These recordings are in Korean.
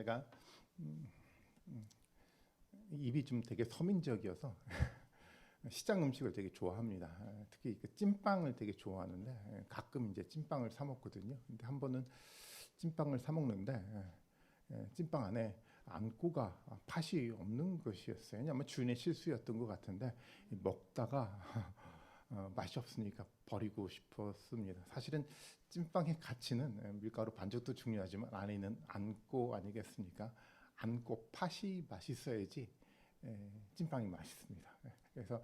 제가 입이 좀 되게 서민적이어서 시장 음식을 되게 좋아합니다. 특히 그 찐빵을 되게 좋아하는데 가끔 이제 찐빵을 사 먹거든요. 근데 한 번은 찐빵을 사 먹는데 찐빵 안에 안고가 팥이 없는 것이었어요. 왜냐하면 주인의 실수였던 것 같은데 먹다가 맛이 없으니까 버리고 싶었습니다. 사실은 찐빵의 가치는 밀가루 반죽도 중요하지만 안에 있는 안고 아니겠습니까? 안고 팥이 맛있어야지 찐빵이 맛있습니다. 그래서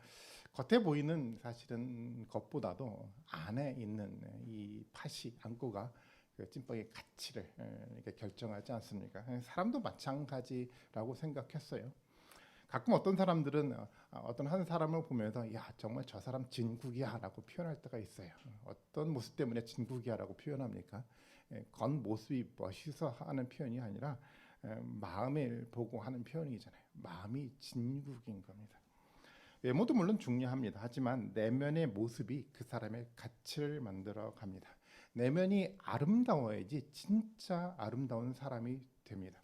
겉에 보이는 사실은 것보다도 안에 있는 이 팥이 안고가 그 찐빵의 가치를 이렇게 결정하지 않습니까? 사람도 마찬가지라고 생각했어요. 가끔 어떤 사람들은 어떤 한 사람을 보면서 야 정말 저 사람 진국이야라고 표현할 때가 있어요. 어떤 모습 때문에 진국이야라고 표현합니까? 겉모습이 멋있어 하는 표현이 아니라 마음을 보고 하는 표현이잖아요. 마음이 진국인 겁니다. 외모도 물론 중요합니다. 하지만 내면의 모습이 그 사람의 가치를 만들어 갑니다. 내면이 아름다워야지 진짜 아름다운 사람이 됩니다.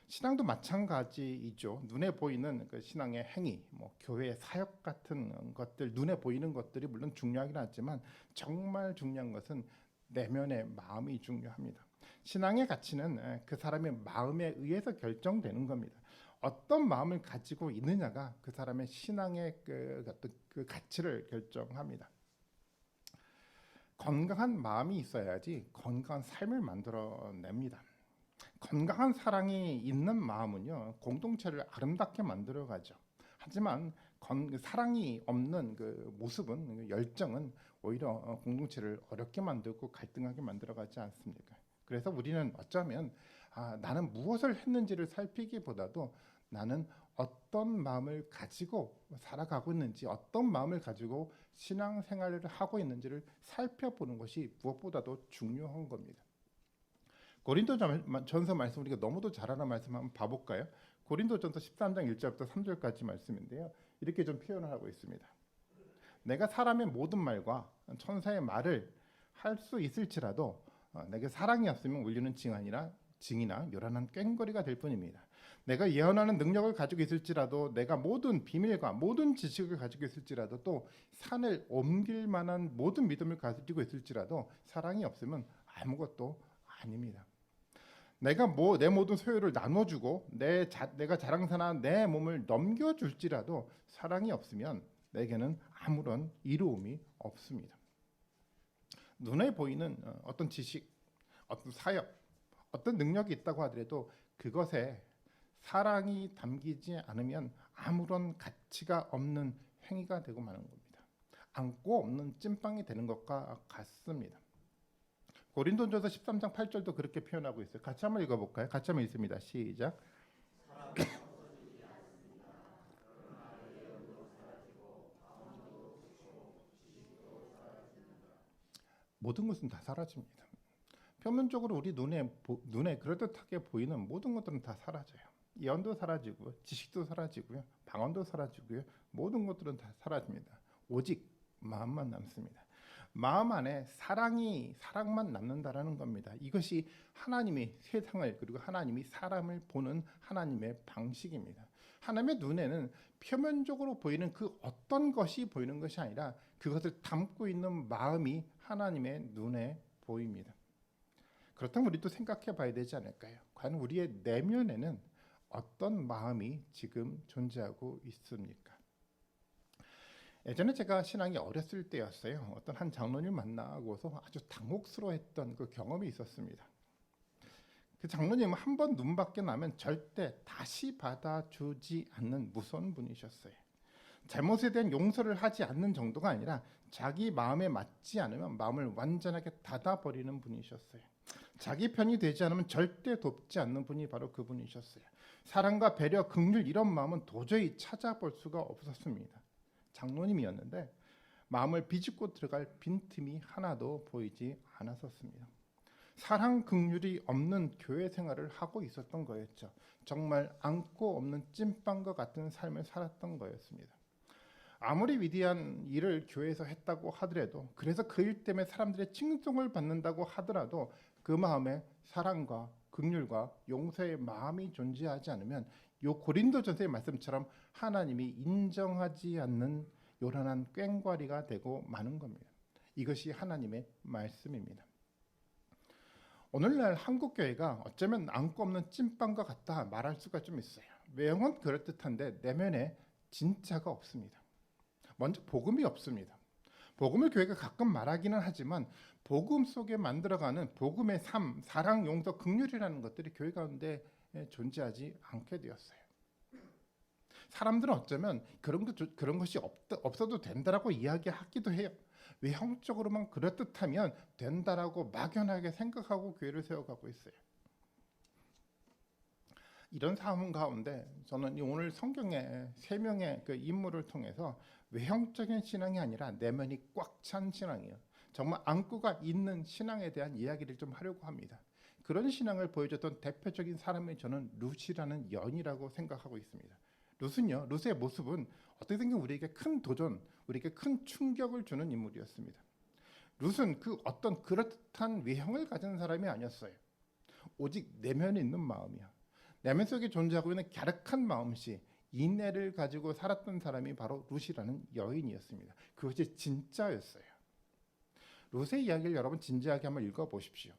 신앙도 마찬가지이죠. 눈에 보이는 그 신앙의 행위, 뭐 교회 사역 같은 것들, 눈에 보이는 것들이 물론 중요하긴 하지만 정말 중요한 것은 내면의 마음이 중요합니다. 신앙의 가치는 그 사람의 마음에 의해서 결정되는 겁니다. 어떤 마음을 가지고 있느냐가 그 사람의 신앙의 그 가치를 결정합니다. 건강한 마음이 있어야지 건강한 삶을 만들어냅니다. 건강한 사랑이 있는 마음은요 공동체를 아름답게 만들어가죠. 하지만 사랑이 없는 그 모습은 그 열정은 오히려 공동체를 어렵게 만들고 갈등하게 만들어가지 않습니까? 그래서 우리는 어쩌면 나는 무엇을 했는지를 살피기보다도 나는 어떤 마음을 가지고 살아가고 있는지, 어떤 마음을 가지고 신앙생활을 하고 있는지를 살펴보는 것이 무엇보다도 중요한 겁니다. 고린도전서 말씀 우리가 너무도 잘 아는 말씀 한번 봐볼까요? 고린도전서 13장 1절부터 3절까지 말씀인데요. 이렇게 좀 표현을 하고 있습니다. 내가 사람의 모든 말과 천사의 말을 할 수 있을지라도 내게 사랑이 없으면 울리는 징이나 요란한 꽹거리가 될 뿐입니다. 내가 예언하는 능력을 가지고 있을지라도 내가 모든 비밀과 모든 지식을 가지고 있을지라도 또 산을 옮길 만한 모든 믿음을 가지고 있을지라도 사랑이 없으면 아무것도 아닙니다. 내가 내 모든 소유를 나눠주고 내가 자랑사나 내 몸을 넘겨줄지라도 사랑이 없으면 내게는 아무런 이로움이 없습니다. 눈에 보이는 어떤 지식, 어떤 사역, 어떤 능력이 있다고 하더라도 그것에 사랑이 담기지 않으면 아무런 가치가 없는 행위가 되고 마는 겁니다. 안고 없는 찐빵이 되는 것과 같습니다. 고린도전서 13장 8절도 그렇게 표현하고 있어요. 같이 한번 읽어볼까요? 같이 한번 읽습니다. 시작. 모든 것은 다 사라집니다. 표면적으로 우리 눈에 그럴듯하게 보이는 모든 것들은 다 사라져요. 예언도 사라지고 지식도 사라지고요. 방언도 사라지고요. 모든 것들은 다 사라집니다. 오직 마음만 남습니다. 마음 안에 사랑만 남는다라는 겁니다. 이것이 하나님이 세상을 그리고 하나님이 사람을 보는 하나님의 방식입니다. 하나님의 눈에는 표면적으로 보이는 그 어떤 것이 보이는 것이 아니라 그것을 담고 있는 마음이 하나님의 눈에 보입니다. 그렇다면 우리도 생각해 봐야 되지 않을까요? 과연 우리의 내면에는 어떤 마음이 지금 존재하고 있습니까? 예전에 제가 신앙이 어렸을 때였어요. 어떤 한 장로님을 만나고서 아주 당혹스러워했던 그 경험이 있었습니다. 그 장로님은 한 번 눈 밖에 나면 절대 다시 받아주지 않는 무서운 분이셨어요. 잘못에 대한 용서를 하지 않는 정도가 아니라 자기 마음에 맞지 않으면 마음을 완전하게 닫아버리는 분이셨어요. 자기 편이 되지 않으면 절대 돕지 않는 분이 바로 그분이셨어요. 사랑과 배려, 긍휼 이런 마음은 도저히 찾아볼 수가 없었습니다. 장로님이었는데 마음을 비집고 들어갈 빈틈이 하나도 보이지 않았었습니다. 사랑 긍휼이 없는 교회 생활을 하고 있었던 거였죠. 정말 안고 없는 찐빵과 같은 삶을 살았던 거였습니다. 아무리 위대한 일을 교회에서 했다고 하더라도, 그래서 그 일 때문에 사람들의 칭송을 받는다고 하더라도 그 마음에 사랑과 긍휼과 용서의 마음이 존재하지 않으면 요 고린도전서의 말씀처럼 하나님이 인정하지 않는 요란한 꽹과리가 되고 마는 겁니다. 이것이 하나님의 말씀입니다. 오늘날 한국 교회가 어쩌면 안고 없는 찐빵과 같다 말할 수가 좀 있어요. 외형은 그럴듯한데 내면에 진짜가 없습니다. 먼저 복음이 없습니다. 복음을 교회가 가끔 말하기는 하지만 복음 속에 만들어가는 복음의 삶, 사랑, 용서, 긍휼이라는 것들이 교회 가운데 존재하지 않게 되었어요. 사람들은 어쩌면 그런 것이 없어도 된다라고 이야기하기도 해요. 외형적으로만 그럴듯하면 된다라고 막연하게 생각하고 교회를 세워가고 있어요. 이런 상황 가운데 저는 오늘 성경의 세 명의 그 인물을 통해서 외형적인 신앙이 아니라 내면이 꽉 찬 신앙이에요. 정말 안고가 있는 신앙에 대한 이야기를 좀 하려고 합니다. 그런 신앙을 보여줬던 대표적인 사람이 저는 룻이라는 연이라고 생각하고 있습니다. 룻의 모습은 어떻게 생각하면 우리에게 큰 도전, 우리에게 큰 충격을 주는 인물이었습니다. 룻은 그 어떤 그럴듯한 외형을 가진 사람이 아니었어요. 오직 내면에 있는 마음이야. 내면 속에 존재하고 있는 갸륵한 마음씨, 인내를 가지고 살았던 사람이 바로 룻이라는 여인이었습니다. 그것이 진짜였어요. 룻의 이야기를 여러분 진지하게 한번 읽어보십시오.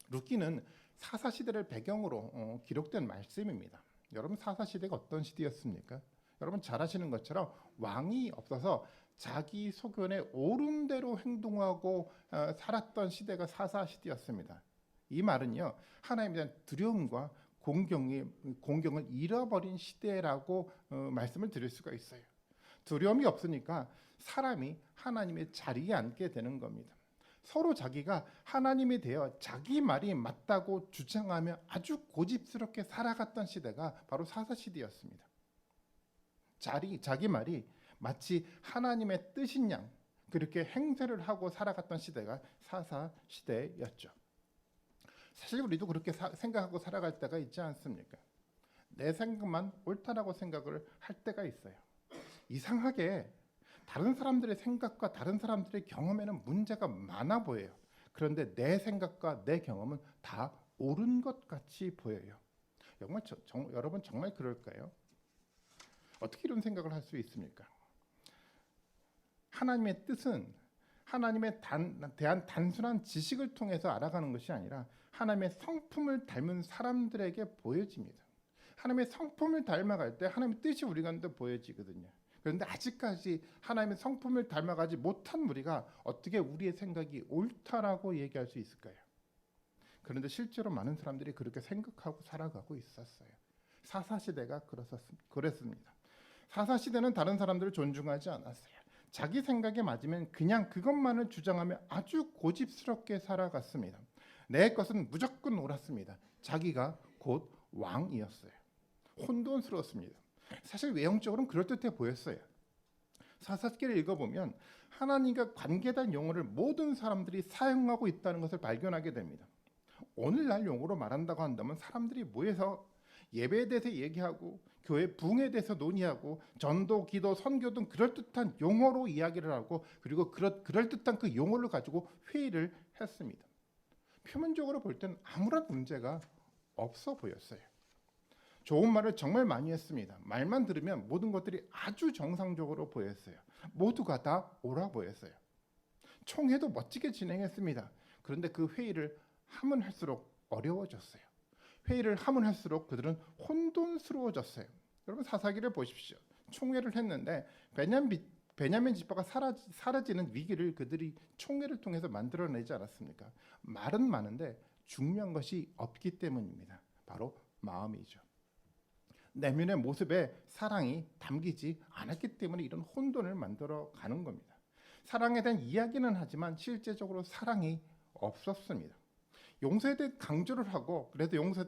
룻기는 사사시대를 배경으로 기록된 말씀입니다. 여러분 사사시대가 어떤 시대였습니까? 여러분 잘 아시는 것처럼 왕이 없어서 자기 소견에 옳은 대로 행동하고 살았던 시대가 사사시대였습니다. 이 말은요, 하나님에 대한 두려움과 공경을 잃어버린 시대라고 말씀을 드릴 수가 있어요. 두려움이 없으니까 사람이 하나님의 자리에 앉게 되는 겁니다. 서로 자기가 하나님이 되어 자기 말이 맞다고 주장하며 아주 고집스럽게 살아갔던 시대가 바로 사사시대였습니다. 자기 말이 마치 하나님의 뜻인 양 그렇게 행세를 하고 살아갔던 시대가 사사시대였죠. 사실 우리도 그렇게 생각하고 살아갈 때가 있지 않습니까? 내 생각만 옳다라고 생각을 할 때가 있어요. 이상하게 다른 사람들의 생각과 다른 사람들의 경험에는 문제가 많아 보여요. 그런데 내 생각과 내 경험은 다 옳은 것 같이 보여요. 여러분 정말 그럴까요? 어떻게 이런 생각을 할 수 있습니까? 하나님의 뜻은 하나님에 대한 단순한 지식을 통해서 알아가는 것이 아니라 하나님의 성품을 닮은 사람들에게 보여집니다. 하나님의 성품을 닮아갈 때 하나님의 뜻이 우리 가운데 보여지거든요. 그런데 아직까지 하나님의 성품을 닮아가지 못한 우리가 어떻게 우리의 생각이 옳다라고 얘기할 수 있을까요? 그런데 실제로 많은 사람들이 그렇게 생각하고 살아가고 있었어요. 사사시대가 그랬습니다. 사사시대는 다른 사람들을 존중하지 않았어요. 자기 생각에 맞으면 그냥 그것만을 주장하며 아주 고집스럽게 살아갔습니다. 내 것은 무조건 옳았습니다. 자기가 곧 왕이었어요. 혼돈스러웠습니다. 사실 외형적으로는 그럴듯해 보였어요. 사사기를 읽어보면 하나님과 관계된 용어를 모든 사람들이 사용하고 있다는 것을 발견하게 됩니다. 오늘날 용어로 말한다고 한다면 사람들이 모여서 예배에 대해서 얘기하고 교회 부흥에 대해서 논의하고 전도, 기도, 선교 등 그럴듯한 용어로 이야기를 하고 그리고 그럴듯한 그 용어를 가지고 회의를 했습니다. 표면적으로 볼 때는 아무런 문제가 없어 보였어요. 좋은 말을 정말 많이 했습니다. 말만 들으면 모든 것들이 아주 정상적으로 보였어요. 모두가 다 옳아 보였어요. 총회도 멋지게 진행했습니다. 그런데 그 회의를 하면 할수록 어려워졌어요. 회의를 하면 할수록 그들은 혼돈스러워졌어요. 여러분 사사기를 보십시오. 총회를 했는데 베냐민 지파가 사라지는 위기를 그들이 총회를 통해서 만들어내지 않았습니까? 말은 많은데 중요한 것이 없기 때문입니다. 바로 마음이죠. 내면의 모습에 사랑이 담기지 않았기 때문에 이런 혼돈을 만들어 가는 겁니다. 사랑에 대한 이야기는 하지만 실제적으로 사랑이 없었습니다. 용서에 대해 강조를 하고 그래서 용서에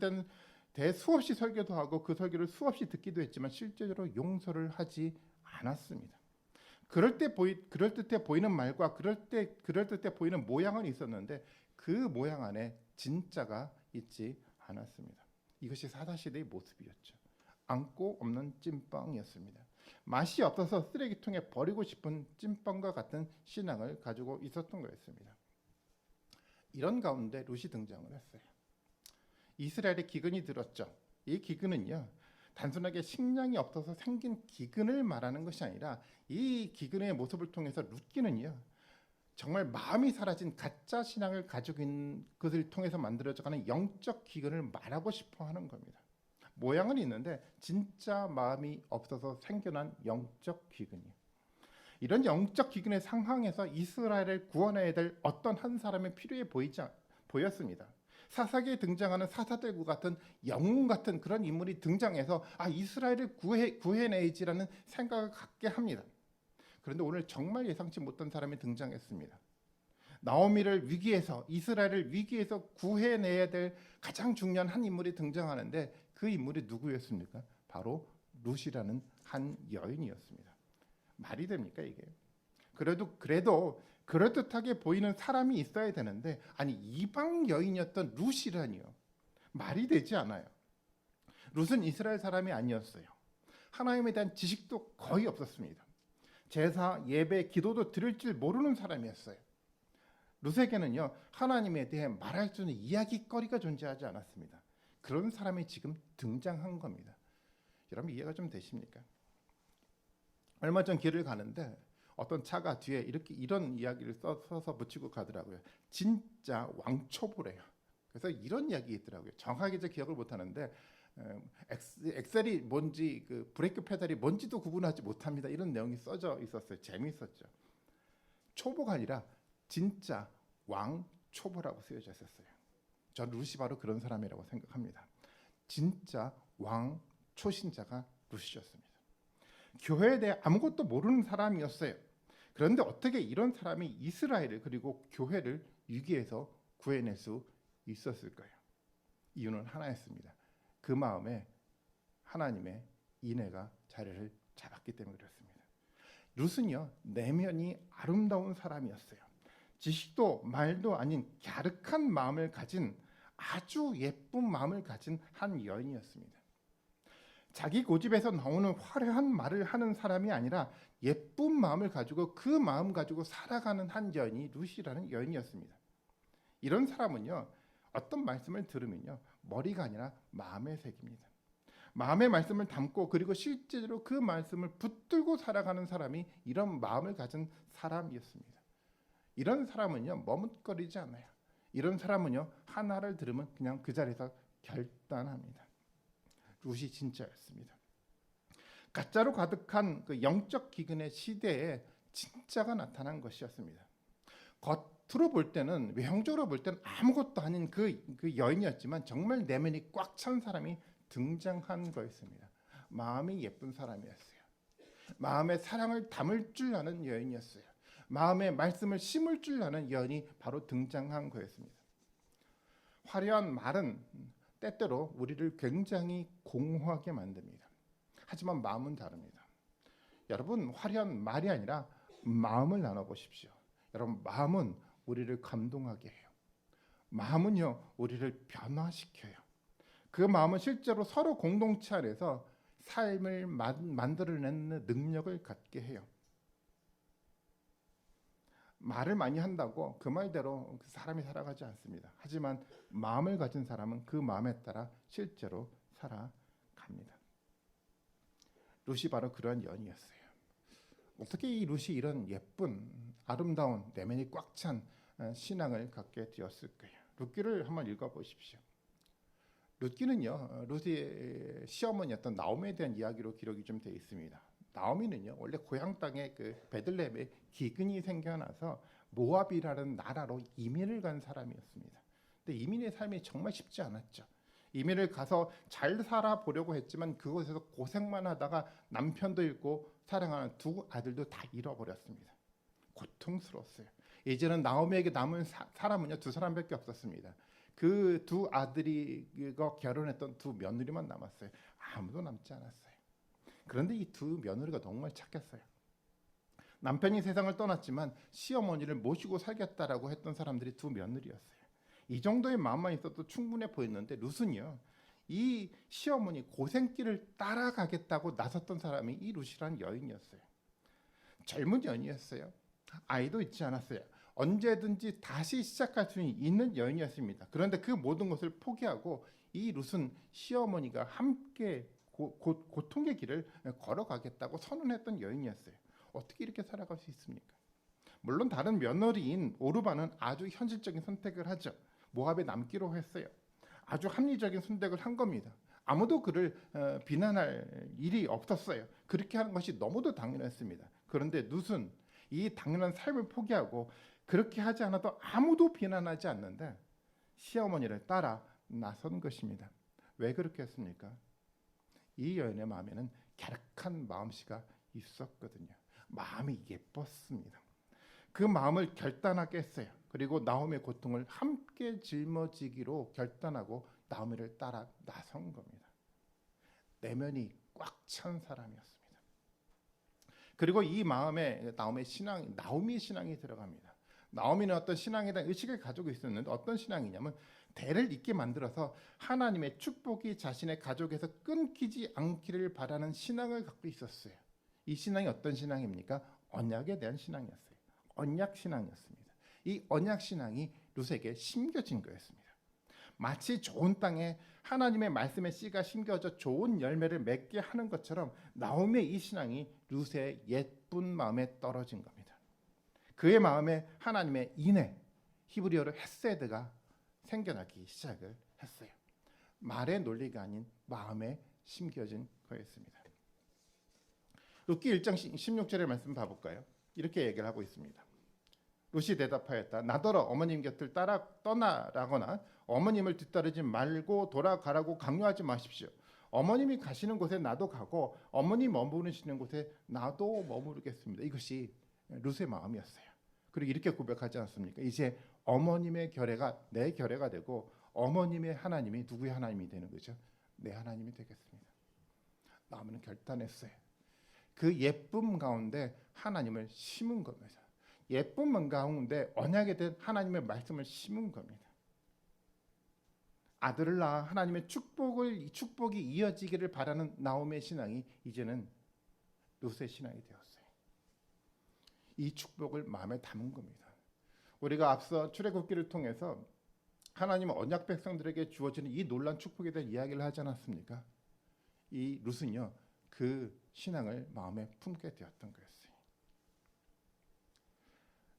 대해 수없이 설교도 하고 그 설교를 수없이 듣기도 했지만 실제적으로 용서를 하지 않았습니다. 그럴듯해 보이는 말과 그럴듯해 보이는 모양은 있었는데 그 모양 안에 진짜가 있지 않았습니다. 이것이 사사시대의 모습이었죠. 안고 없는 찐빵이었습니다. 맛이 없어서 쓰레기통에 버리고 싶은 찐빵과 같은 신앙을 가지고 있었던 거였습니다. 이런 가운데 룻이 등장을 했어요. 이스라엘에 기근이 들었죠. 이 기근은요, 단순하게 식량이 없어서 생긴 기근을 말하는 것이 아니라 이 기근의 모습을 통해서 룻기는요, 정말 마음이 사라진 가짜 신앙을 가지고 있는 것을 통해서 만들어져가는 영적 기근을 말하고 싶어 하는 겁니다. 모양은 있는데 진짜 마음이 없어서 생겨난 영적 기근이에요. 이런 영적 기근의 상황에서 이스라엘을 구원해야 될 어떤 한 사람이 필요해 보였습니다. 사사기에 등장하는 사사들과 같은 영웅 같은 그런 인물이 등장해서 이스라엘을 구해내야지라는 생각을 갖게 합니다. 그런데 오늘 정말 예상치 못한 사람이 등장했습니다. 나오미를 위기에서, 이스라엘을 위기에서 구해내야 될 가장 중요한 한 인물이 등장하는데 그 인물이 누구였습니까? 바로 룻이라는 한 여인이었습니다. 말이 됩니까 이게? 그래도 그럴듯하게 보이는 사람이 있어야 되는데 아니 이방 여인이었던 룻이라니요. 말이 되지 않아요. 룻은 이스라엘 사람이 아니었어요. 하나님에 대한 지식도 거의 없었습니다. 제사, 예배, 기도도 드릴 줄 모르는 사람이었어요. 룻에게는요 하나님에 대해 말할 수 있는 이야기거리가 존재하지 않았습니다. 그런 사람이 지금 등장한 겁니다. 여러분 이해가 좀 되십니까? 얼마 전 길을 가는데 어떤 차가 뒤에 이런 이야기를 써서 붙이고 가더라고요. 진짜 왕초보래요. 그래서 이런 이야기 있더라고요. 정확하게 제 기억을 못하는데 엑셀이 뭔지 그 브레이크 페달이 뭔지도 구분하지 못합니다. 이런 내용이 써져 있었어요. 재미있었죠. 초보가 아니라 진짜 왕초보라고 쓰여져 있었어요. 전 룻이 바로 그런 사람이라고 생각합니다. 진짜 왕초신자가 룻이었습니다. 교회에 대해 아무것도 모르는 사람이었어요. 그런데 어떻게 이런 사람이 이스라엘을 그리고 교회를 위기에서 구해낼 수 있었을까요? 이유는 하나였습니다. 그 마음에 하나님의 인애가 자리를 잡았기 때문에 그렇습니다. 룻은요 내면이 아름다운 사람이었어요. 지식도 말도 아닌 갸륵한 마음을 가진 아주 예쁜 마음을 가진 한 여인이었습니다. 자기 고집에서 나오는 화려한 말을 하는 사람이 아니라 예쁜 마음을 가지고 그 마음 가지고 살아가는 한 여인이 룻이라는 여인이었습니다. 이런 사람은요 어떤 말씀을 들으면요 머리가 아니라 마음에 새깁니다. 마음의 말씀을 담고 그리고 실제로 그 말씀을 붙들고 살아가는 사람이 이런 마음을 가진 사람이었습니다. 이런 사람은요 머뭇거리지 않아요. 이런 사람은요 하나를 들으면 그냥 그 자리에서 결단합니다. 룻이 진짜였습니다. 가짜로 가득한 그 영적 기근의 시대에 진짜가 나타난 것이었습니다. 겉으로 볼 때는 외형적으로 볼 때는 아무것도 아닌 그 여인이었지만 정말 내면이 꽉 찬 사람이 등장한 거였습니다. 마음이 예쁜 사람이었어요. 마음에 사랑을 담을 줄 아는 여인이었어요. 마음에 말씀을 심을 줄 아는 여인이 바로 등장한 거였습니다. 화려한 말은 때때로 우리를 굉장히 공허하게 만듭니다. 하지만 마음은 다릅니다. 여러분 화려한 말이 아니라 마음을 나눠보십시오. 여러분 마음은 우리를 감동하게 해요. 마음은요 우리를 변화시켜요. 그 마음은 실제로 서로 공동체 안에서 삶을 만들어내는 능력을 갖게 해요. 말을 많이 한다고 그 말대로 그 사람이 살아가지 않습니다. 하지만 마음을 가진 사람은 그 마음에 따라 실제로 살아갑니다. 룻이 바로 그러한 여인이었어요. 어떻게 이 룻이 이런 예쁜 아름다운 내면이 꽉 찬 신앙을 갖게 되었을까요? 룻기를 한번 읽어보십시오. 룻기는요 룻의 시어머니였던 나오미에 대한 이야기로 기록이 좀 되어 있습니다. 나오미는요 원래 고향 땅에 그 베들레헴에 기근이 생겨나서 모압이라는 나라로 이민을 간 사람이었습니다. 근데 이민의 삶이 정말 쉽지 않았죠. 이민을 가서 잘 살아보려고 했지만 그곳에서 고생만 하다가 남편도 잃고 사랑하는 두 아들도 다 잃어버렸습니다. 고통스러웠어요. 이제는 나오미에게 남은 사람은요 두 사람밖에 없었습니다. 그 두 아들이 결혼했던 두 며느리만 남았어요. 아무도 남지 않았어요. 그런데 이 두 며느리가 정말 착했어요. 남편이 세상을 떠났지만 시어머니를 모시고 살겠다라고 했던 사람들이 두 며느리였어요. 이 정도의 마음만 있어도 충분해 보였는데 룻은요 이 시어머니 고생길을 따라가겠다고 나섰던 사람이 이 룻이라는 여인이었어요. 젊은 여인이었어요. 아이도 있지 않았어요. 언제든지 다시 시작할 수 있는 여인이었습니다. 그런데 그 모든 것을 포기하고 이 룻은 시어머니가 함께 고통의 길을 걸어가겠다고 선언했던 여인이었어요. 어떻게 이렇게 살아갈 수 있습니까? 물론 다른 며느리인 오르바는 아주 현실적인 선택을 하죠. 모압에 남기로 했어요. 아주 합리적인 선택을 한 겁니다. 아무도 그를 비난할 일이 없었어요. 그렇게 하는 것이 너무도 당연했습니다. 그런데 룻은 이 당연한 삶을 포기하고 그렇게 하지 않아도 아무도 비난하지 않는데 시어머니를 따라 나선 것입니다. 왜 그렇게 했습니까? 이 여인의 마음에는 갸륵한 마음씨가 있었거든요. 마음이 예뻤습니다. 그 마음을 결단하게 했어요. 그리고 나오미의 고통을 함께 짊어지기로 결단하고 나오미를 따라 나선 겁니다. 내면이 꽉 찬 사람이었습니다. 그리고 이 마음에 나오미의 신앙이 들어갑니다. 나오미는 어떤 신앙에 대한 의식을 가지고 있었는데 어떤 신앙이냐면 대를 잇게 만들어서 하나님의 축복이 자신의 가족에서 끊기지 않기를 바라는 신앙을 갖고 있었어요. 이 신앙이 어떤 신앙입니까? 언약에 대한 신앙이었어요. 언약 신앙이었습니다. 이 언약 신앙이 룻에게 심겨진 거였습니다. 마치 좋은 땅에 하나님의 말씀의 씨가 심겨져 좋은 열매를 맺게 하는 것처럼 나오미의 이 신앙이 룻의 예쁜 마음에 떨어진 겁니다. 그의 마음에 하나님의 인애, 히브리어로 헤세드가 생겨나기 시작을 했어요. 말의 논리가 아닌 마음에 심겨진 거였습니다. 룻기 1장 16절의 말씀 봐볼까요? 이렇게 얘기를 하고 있습니다. 룻이 대답하였다. 나더러 어머님 곁을 떠나라거나 어머님을 뒤따르지 말고 돌아가라고 강요하지 마십시오. 어머님이 가시는 곳에 나도 가고 어머님 머무르시는 곳에 나도 머무르겠습니다. 이것이 룻의 마음이었어요. 그리고 이렇게 고백하지 않습니까? 이제 어머님의 결례가 내 결례가 되고 어머님의 하나님이 누구의 하나님이 되는 거죠? 내 하나님이 되겠습니다. 나오미는 결단했어요. 그 예쁨 가운데 하나님을 심은 겁니다. 예쁨 가운데 언약에 대한 하나님의 말씀을 심은 겁니다. 아들을 낳아 하나님의 축복이 이어지기를 바라는 나오미의 신앙이 이제는 룻의 신앙이 되었어요. 이 축복을 마음에 담은 겁니다. 우리가 앞서 출애굽기를 통해서 하나님은 언약 백성들에게 주어지는 이 놀라운 축복에 대한 이야기를 하지 않았습니까? 이 룻은요, 그 신앙을 마음에 품게 되었던 거였어요.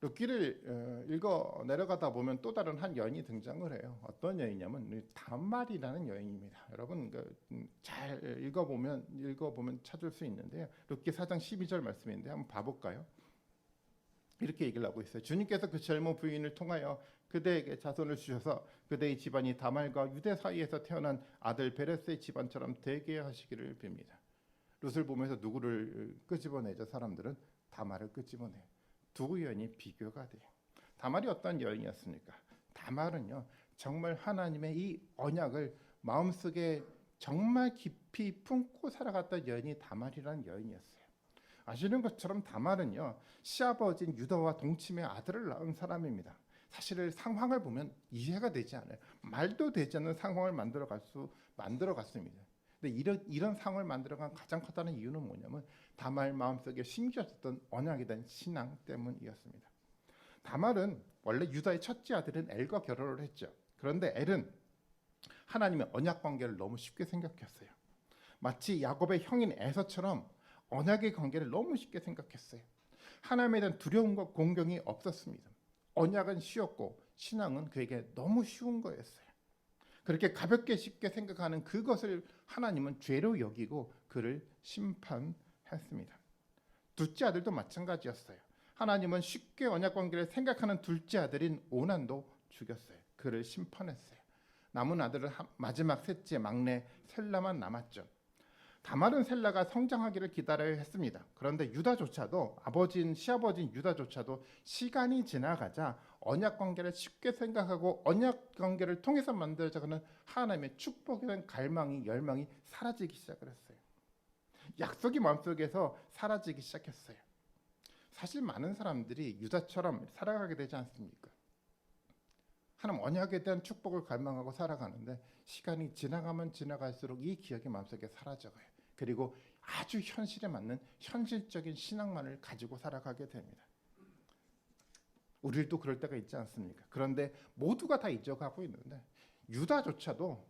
룻기를 읽어 내려가다 보면 또 다른 한 여인이 등장을 해요. 어떤 여인이냐면 다말이라는 여인입니다. 여러분 잘 읽어보면 찾을 수 있는데요. 룻기 4장 12절 말씀인데 한번 봐볼까요? 이렇게 얘기를 하고 있어요. 주님께서 그 젊은 부인을 통하여 그대에게 자손을 주셔서 그대의 집안이 다말과 유대 사이에서 태어난 아들 베레스의 집안처럼 되게 하시기를 빕니다. 룻을 보면서 누구를 끄집어내죠? 사람들은 다말을 끄집어내요. 두 여인이 비교가 돼요. 다말이 어떤 여인이었습니까? 다말은요, 정말 하나님의 이 언약을 마음속에 정말 깊이 품고 살아갔던 여인이 다말이라는 여인이었어요. 아시는 것처럼 다말은요, 시아버지인 유다와 동침의 아들을 낳은 사람입니다. 사실 상황을 보면 이해가 되지 않아요. 말도 되지 않는 상황을 만들어갔습니다. 근데 이런 상황을 만들어간 가장 커다란 이유는 뭐냐면 다말 마음속에 심겨졌던 언약에 대한 신앙 때문이었습니다. 다말은 원래 유다의 첫째 아들인 엘과 결혼을 했죠. 그런데 엘은 하나님의 언약 관계를 너무 쉽게 생각했어요. 마치 야곱의 형인 에서처럼 언약의 관계를 너무 쉽게 생각했어요. 하나님에 대한 두려움과 공경이 없었습니다. 언약은 쉬웠고 신앙은 그에게 너무 쉬운 거였어요. 그렇게 가볍게 쉽게 생각하는 그것을 하나님은 죄로 여기고 그를 심판했습니다. 둘째 아들도 마찬가지였어요. 하나님은 쉽게 언약 관계를 생각하는 둘째 아들인 오난도 죽였어요. 그를 심판했어요. 남은 아들은 마지막 셋째 막내 셀라만 남았죠. 다말은 셀라가 성장하기를 기다려야 했습니다. 그런데 유다조차도 시아버지인 유다조차도 시간이 지나가자 언약 관계를 쉽게 생각하고 언약 관계를 통해서 만들어져가는 하나님의 축복에 대한 갈망이 열망이 사라지기 시작을 했어요. 약속이 마음속에서 사라지기 시작했어요. 사실 많은 사람들이 유다처럼 살아가게 되지 않습니까? 하나님 언약에 대한 축복을 갈망하고 살아가는데 시간이 지나가면 지나갈수록 이 기억이 마음속에 사라져가요. 그리고 아주 현실에 맞는 현실적인 신앙만을 가지고 살아가게 됩니다. 우리도 그럴 때가 있지 않습니까? 그런데 모두가 다 잊어가고 있는데 유다조차도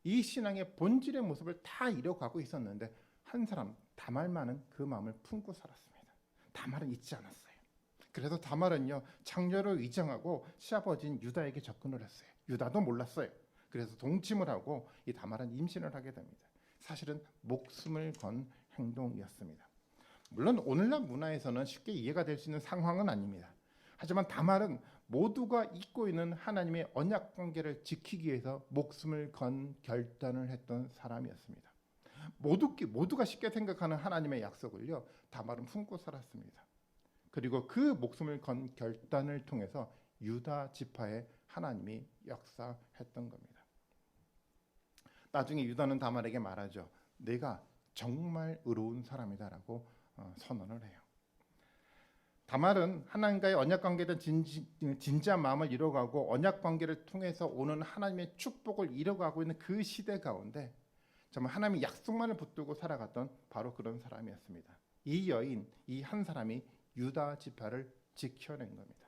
이 신앙의 본질의 모습을 다 잃어가고 있었는데 한 사람 다말만은 그 마음을 품고 살았습니다. 다말은 잊지 않았어요. 그래서 다말은요 창녀로 위장하고 시아버지인 유다에게 접근을 했어요. 유다도 몰랐어요. 그래서 동침을 하고 이 다말은 임신을 하게 됩니다. 사실은 목숨을 건 행동이었습니다. 물론 오늘날 문화에서는 쉽게 이해가 될 수 있는 상황은 아닙니다. 하지만 다말은 모두가 잊고 있는 하나님의 언약 관계를 지키기 위해서 목숨을 건 결단을 했던 사람이었습니다. 모두가 쉽게 생각하는 하나님의 약속을요 다말은 품고 살았습니다. 그리고 그 목숨을 건 결단을 통해서 유다 지파에 하나님이 역사했던 겁니다. 나중에 유다는 다말에게 말하죠. 내가 정말 의로운 사람이다라고 선언을 해요. 다말은 하나님과의 언약 관계에 대한 진지한 마음을 잃어가고 언약 관계를 통해서 오는 하나님의 축복을 잃어가고 있는 그 시대 가운데 정말 하나님의 약속만을 붙들고 살아갔던 바로 그런 사람이었습니다. 이 여인, 이 한 사람이 유다 지파를 지켜낸 겁니다.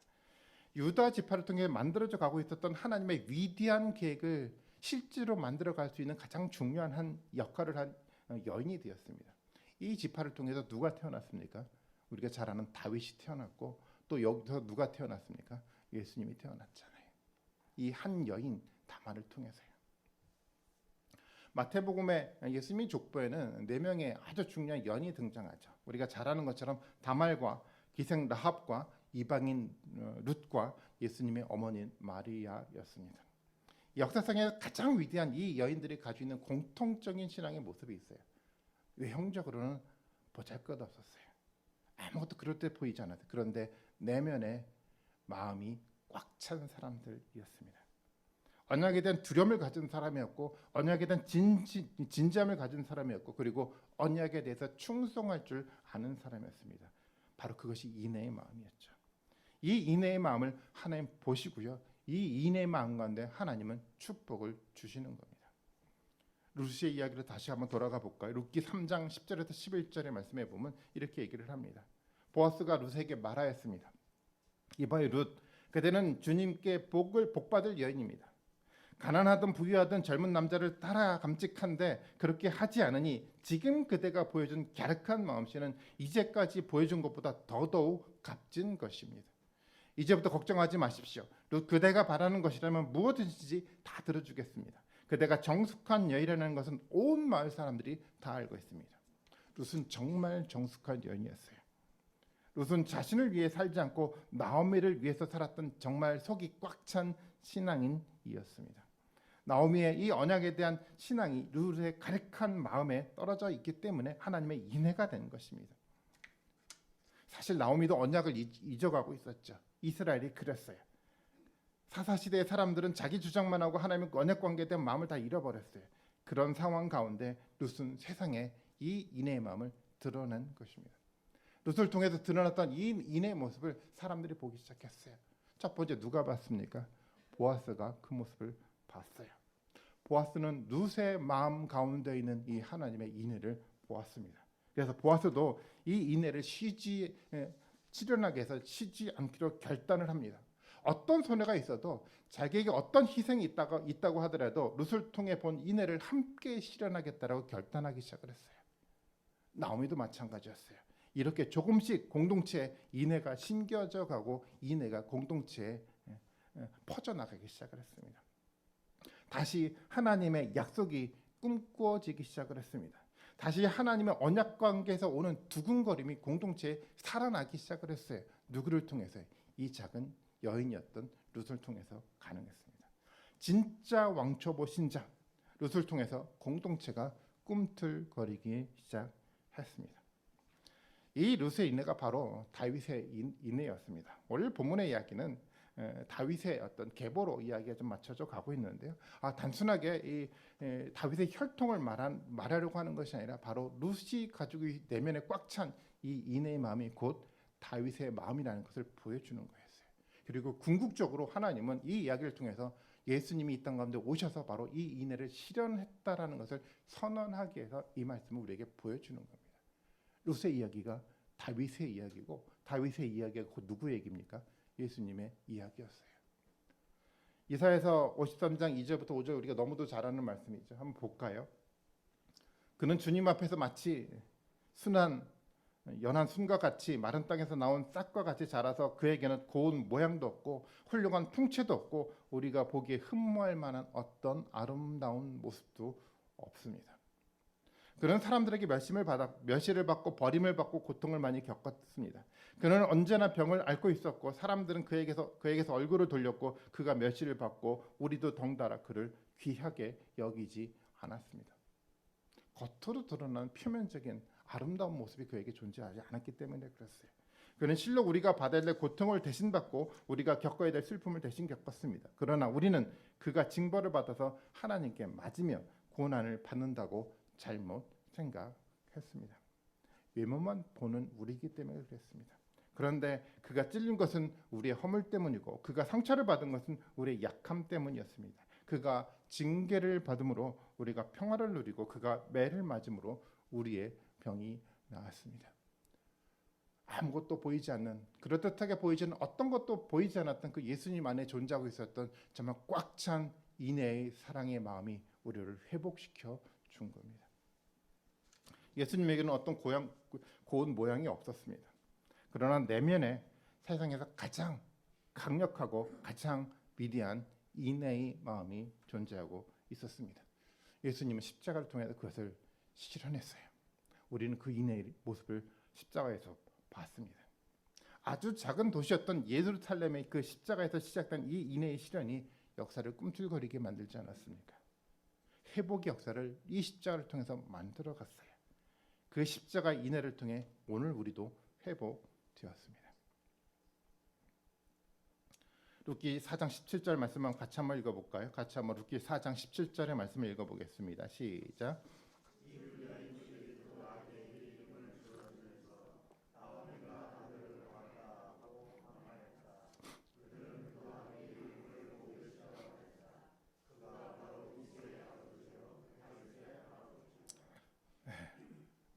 유다 지파를 통해 만들어져 가고 있었던 하나님의 위대한 계획을 실제로 만들어갈 수 있는 가장 중요한 한 역할을 한 여인이 되었습니다. 이 지파를 통해서 누가 태어났습니까? 우리가 잘 아는 다윗이 태어났고 또 여기서 누가 태어났습니까? 예수님이 태어났잖아요. 이 한 여인 다말을 통해서요. 마태복음의 예수님의 족보에는 4명의 아주 중요한 여인이 등장하죠. 우리가 잘 아는 것처럼 다말과 기생 라합과 이방인 룻과 예수님의 어머니인 마리아였습니다. 역사상에 가장 위대한 이 여인들이 가지고 있는 공통적인 신앙의 모습이 있어요. 외형적으로는 보잘것없었어요. 아무것도 그럴 때 보이지 않았어요. 그런데 내면에 마음이 꽉 찬 사람들이었습니다. 언약에 대한 두려움을 가진 사람이었고 언약에 대한 진지함을 가진 사람이었고 그리고 언약에 대해서 충성할 줄 아는 사람이었습니다. 바로 그것이 인내의 마음이었죠. 이 인내의 마음을 하나님 보시고요. 이 인내의 마음 가운데 하나님은 축복을 주시는 겁니다. 룻의 이야기를 다시 한번 돌아가 볼까요? 룻기 3장 10절에서 11절의 말씀에 보면 이렇게 얘기를 합니다. 보아스가 룻에게 말하였습니다. 이봐요 룻, 그대는 주님께 복받을 여인입니다. 가난하든 부유하든 젊은 남자를 따라 감직한데 그렇게 하지 않으니 지금 그대가 보여준 갸륵한 마음씨는 이제까지 보여준 것보다 더더욱 값진 것입니다. 이제부터 걱정하지 마십시오. 룻 그대가 바라는 것이라면 무엇이든지 다 들어주겠습니다. 그대가 정숙한 여인이라는 것은 온 마을 사람들이 다 알고 있습니다. 룻은 정말 정숙한 여인이었어요. 룻은 자신을 위해 살지 않고 나오미를 위해서 살았던 정말 속이 꽉 찬 신앙인이었습니다. 나오미의 이 언약에 대한 신앙이 룻의 가득한 마음에 떨어져 있기 때문에 하나님의 인애가 된 것입니다. 사실 나오미도 언약을 잊어가고 있었죠. 이스라엘이 그랬어요. 사사시대의 사람들은 자기 주장만 하고 하나님의 언약 관계에 대한 마음을 다 잃어버렸어요. 그런 상황 가운데 룻은 세상에 이 인애의 마음을 드러낸 것입니다. 룻을 통해서 드러났던 이 인애의 모습을 사람들이 보기 시작했어요. 첫 번째 누가 봤습니까? 보아스가 그 모습을 봤어요. 보아스는 룻의 마음 가운데 있는 이 하나님의 인애를 보았습니다. 그래서 보아스도 이 인애를 실현하게 해서 쉬지 않기로 결단을 합니다. 어떤 손해가 있어도 자기에게 어떤 희생이 있다고 하더라도 룻을 통해 본 인애를 함께 실현하겠다라고 결단하기 시작을 했어요. 나오미도 마찬가지였어요. 이렇게 조금씩 공동체에 인애가 심겨져 가고 인애가 공동체에 퍼져나가기 시작을 했습니다. 다시 하나님의 약속이 꿈꾸어지기 시작을 했습니다. 다시 하나님의 언약 관계에서 오는 두근거림이 공동체에 살아나기 시작을 했어요. 누구를 통해서? 이 작은 여인이었던 룻을 통해서 가능했습니다. 진짜 왕초보 신장 룻을 통해서 공동체가 꿈틀거리기 시작했습니다. 이 룻의 인애가 바로 다윗의 인애였습니다. 오늘 본문의 이야기는 다윗의 어떤 계보로 이야기가 좀 맞춰져 가고 있는데요. 단순하게 이 다윗의 혈통을 말하려고 하는 것이 아니라 바로 룻이 가지고 내면에 꽉 찬 이 인애의 마음이 곧 다윗의 마음이라는 것을 보여주는 거였어요. 그리고 궁극적으로 하나님은 이 이야기를 통해서 예수님이 이 땅 가운데 오셔서 바로 이 인애를 실현했다라는 것을 선언하기 위해서 이 말씀을 우리에게 보여주는 겁니다. 룻의 이야기가 다윗의 이야기고 다윗의 이야기가 곧 누구의 얘기입니까? 예수님의 이야기였어요. 이사야서 53장 2절부터 5절 우리가 너무도 잘 아는 말씀이죠. 한번 볼까요? 그는 주님 앞에서 마치 순한 연한 순과 같이 마른 땅에서 나온 싹과 같이 자라서 그에게는 고운 모양도 없고 훌륭한 풍채도 없고 우리가 보기에 흠모할 만한 어떤 아름다운 모습도 없습니다. 그는 사람들에게 멸시를 받고 버림을 받고 고통을 많이 겪었습니다. 그는 언제나 병을 앓고 있었고 사람들은 그에게서 얼굴을 돌렸고 그가 멸시를 받고 우리도 덩달아 그를 귀하게 여기지 않았습니다. 겉으로 드러나는 표면적인 아름다운 모습이 그에게 존재하지 않았기 때문에 그랬어요. 그는 실로 우리가 받아야 될 고통을 대신 받고 우리가 겪어야 될 슬픔을 대신 겪었습니다. 그러나 우리는 그가 징벌을 받아서 하나님께 맞으며 고난을 받는다고 잘못 생각했습니다. 외모만 보는 우리이기 때문에 그랬습니다. 그런데 그가 찔린 것은 우리의 허물 때문이고 그가 상처를 받은 것은 우리의 약함 때문이었습니다. 그가 징계를 받음으로 우리가 평화를 누리고 그가 매를 맞음으로 우리의 병이 나았습니다. 아무것도 보이지 않는, 그럴듯하게 보이지는 어떤 것도 보이지 않았던 그 예수님 안에 존재하고 있었던 정말 꽉 찬 인애의 사랑의 마음이 우리를 회복시켜 준 겁니다. 예수님에게는 어떤 고운 모양이 없었습니다. 그러나 내면에 세상에서 가장 강력하고 가장 위대한 인애의 마음이 존재하고 있었습니다. 예수님은 십자가를 통해서 그것을 실현했어요. 우리는 그 인애의 모습을 십자가에서 봤습니다. 아주 작은 도시였던 예루살렘의 그 십자가에서 시작된 이 인애의 실현이 역사를 꿈틀거리게 만들지 않았습니까? 회복의 역사를 이 십자가를 통해서 만들어갔어요. 그 십자가 인애를 통해 오늘 우리도 회복되었습니다. 룻기 4장 17절 말씀만 같이 한번 읽어볼까요? 같이 한번 룻기 4장 17절의 말씀을 읽어보겠습니다. 시작.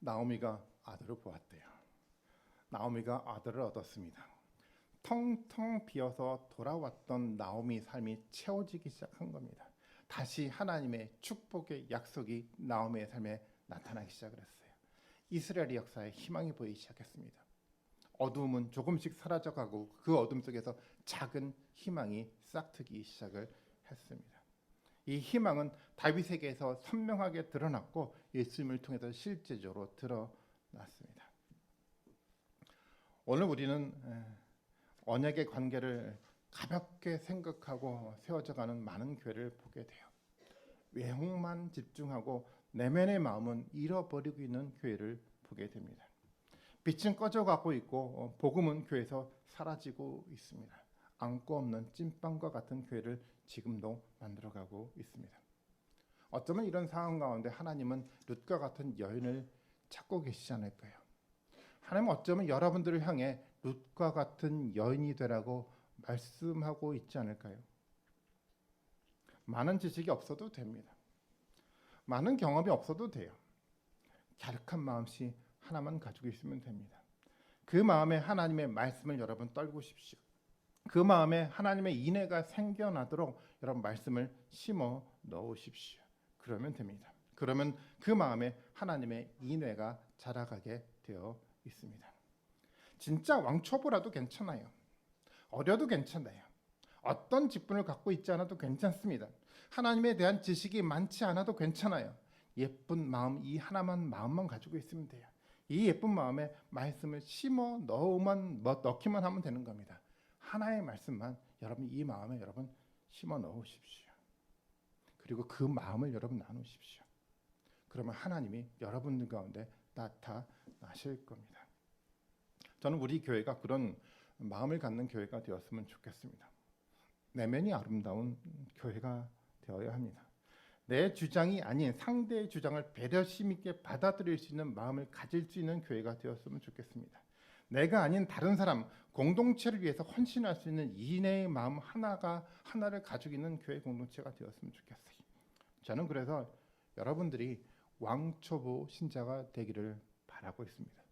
나오미가 아들을 보았대요. 나오미가 아들을 얻었습니다. 텅텅 비어서 돌아왔던 나오미 삶이 채워지기 시작한 겁니다. 다시 하나님의 축복의 약속이 나오미의 삶에 나타나기 시작을 했어요. 이스라엘의 역사에 희망이 보이기 시작했습니다. 어두움은 조금씩 사라져가고 그 어둠 속에서 작은 희망이 싹트기 시작을 했습니다. 이 희망은 다윗에게서 선명하게 드러났고 예수님을 통해서 실제적으로 드러났습니다. 오늘 우리는 언약의 관계를 가볍게 생각하고 세워져가는 많은 교회를 보게 돼요. 외형만 집중하고 내면의 마음은 잃어버리고 있는 교회를 보게 됩니다. 빛은 꺼져가고 있고 복음은 교회에서 사라지고 있습니다. 안고 없는 찐빵과 같은 교회를 지금도 만들어가고 있습니다. 어쩌면 이런 상황 가운데 하나님은 룻과 같은 여인을 찾고 계시지 않을까요? 하나님은 어쩌면 여러분들을 향해 룻과 같은 여인이 되라고 말씀하고 있지 않을까요? 많은 지식이 없어도 됩니다. 많은 경험이 없어도 돼요. 갸륵한 마음씨 하나만 가지고 있으면 됩니다. 그 마음에 하나님의 말씀을 여러분 떨구십시오. 그 마음에 하나님의 인애가 생겨나도록 여러분 말씀을 심어 넣으십시오. 그러면 됩니다. 그러면 그 마음에 하나님의 인애가 자라가게 되어 있습니다. 진짜 왕초보라도 괜찮아요. 어려도 괜찮아요. 어떤 직분을 갖고 있지 않아도 괜찮습니다. 하나님에 대한 지식이 많지 않아도 괜찮아요. 예쁜 마음 이 하나만 마음만 가지고 있으면 돼요. 이 예쁜 마음에 말씀을 심어 넣기만 하면 되는 겁니다. 하나의 말씀만 여러분 이 마음에 여러분 심어 넣으십시오. 그리고 그 마음을 여러분 나누십시오. 그러면 하나님이 여러분들 가운데 나타나실 겁니다. 저는 우리 교회가 그런 마음을 갖는 교회가 되었으면 좋겠습니다. 내면이 아름다운 교회가 되어야 합니다. 내 주장이 아닌 상대의 주장을 배려심 있게 받아들일 수 있는 마음을 가질 수 있는 교회가 되었으면 좋겠습니다. 내가 아닌 다른 사람, 공동체를 위해서 헌신할 수 있는 인애의 마음 하나를 가지고 있는 교회 공동체가 되었으면 좋겠어요. 저는 그래서 여러분들이 왕초보 신자가 되기를 바라고 있습니다.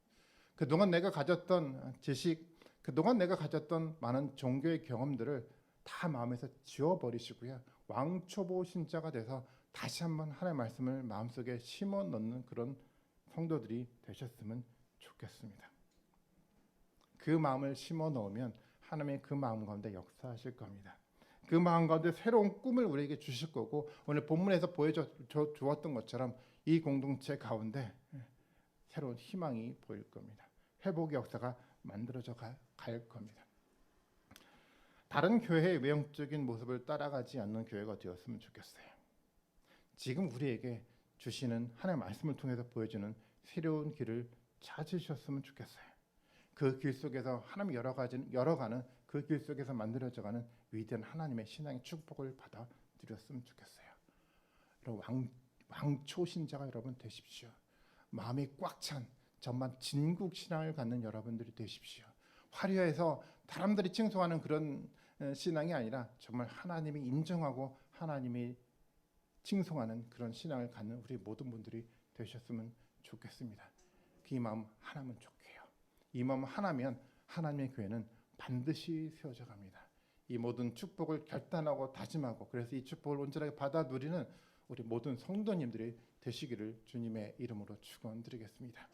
그동안 내가 가졌던 지식, 그동안 내가 가졌던 많은 종교의 경험들을 다 마음에서 지워버리시고요. 왕초보 신자가 돼서 다시 한번 하나님의 말씀을 마음속에 심어 넣는 그런 성도들이 되셨으면 좋겠습니다. 그 마음을 심어 넣으면 하나님의 그 마음 가운데 역사하실 겁니다. 그 마음 가운데 새로운 꿈을 우리에게 주실 거고, 오늘 본문에서 보여줘 주었던 것처럼 이 공동체 가운데 새로운 희망이 보일 겁니다. 회복의 역사가 만들어져 갈 겁니다. 다른 교회의 외형적인 모습을 따라가지 않는 교회가 되었으면 좋겠어요. 지금 우리에게 주시는 하나님의 말씀을 통해서 보여주는 새로운 길을 찾으셨으면 좋겠어요. 그 길 속에서 하나님 열어가는 그 길 속에서 만들어져가는 위대한 하나님의 신앙의 축복을 받아 드렸으면 좋겠어요. 여러분, 왕초 신자가 여러분 되십시오. 마음이 꽉 찬 정말 진국 신앙을 갖는 여러분들이 되십시오. 화려해서 사람들이 칭송하는 그런 신앙이 아니라 정말 하나님이 인정하고 하나님이 칭송하는 그런 신앙을 갖는 우리 모든 분들이 되셨으면 좋겠습니다. 그 이 마음 하나면 좋게요. 이 마음 하나면 하나님의 교회는 반드시 세워져 갑니다. 이 모든 축복을 결단하고 다짐하고, 그래서 이 축복을 온전하게 받아 누리는 우리 모든 성도님들이 되시기를 주님의 이름으로 축원드리겠습니다.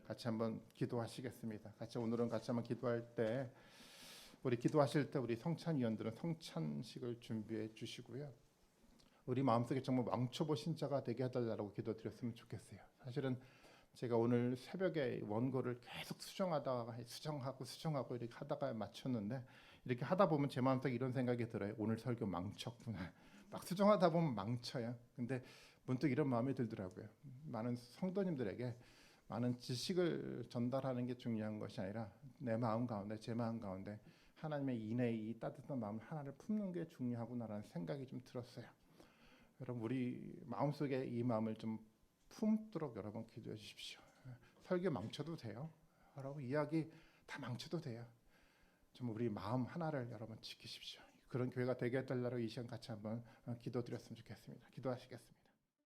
같이 한번 기도하시겠습니다. 오늘은 같이 한번 기도할 때, 우리 기도하실 때 우리 성찬위원들은 성찬식을 준비해 주시고요. 우리 마음속에 정말 왕초보 신자가 되게 해달라고 기도드렸으면 좋겠어요. 사실은 제가 오늘 새벽에 원고를 계속 수정하고 이렇게 하다가 맞췄는데, 이렇게 하다 보면 제 마음속에 이런 생각이 들어요. 오늘 설교 망쳤구나. 막 수정하다 보면 망쳐요. 근데 문득 이런 마음이 들더라고요. 많은 성도님들에게 많은 지식을 전달하는 게 중요한 것이 아니라 내 마음 가운데, 제 마음 가운데 하나님의 인내의 이 따뜻한 마음 하나를 품는 게 중요하구나라는 생각이 좀 들었어요. 여러분, 우리 마음속에 이 마음을 좀 품도록 여러분 기도해 주십시오. 설교 망쳐도 돼요. 여러분, 이야기 다 망쳐도 돼요. 좀 우리 마음 하나를 여러분 지키십시오. 그런 교회가 되게 해달라고 이 시간 같이 한번 기도드렸으면 좋겠습니다. 기도하시겠습니다.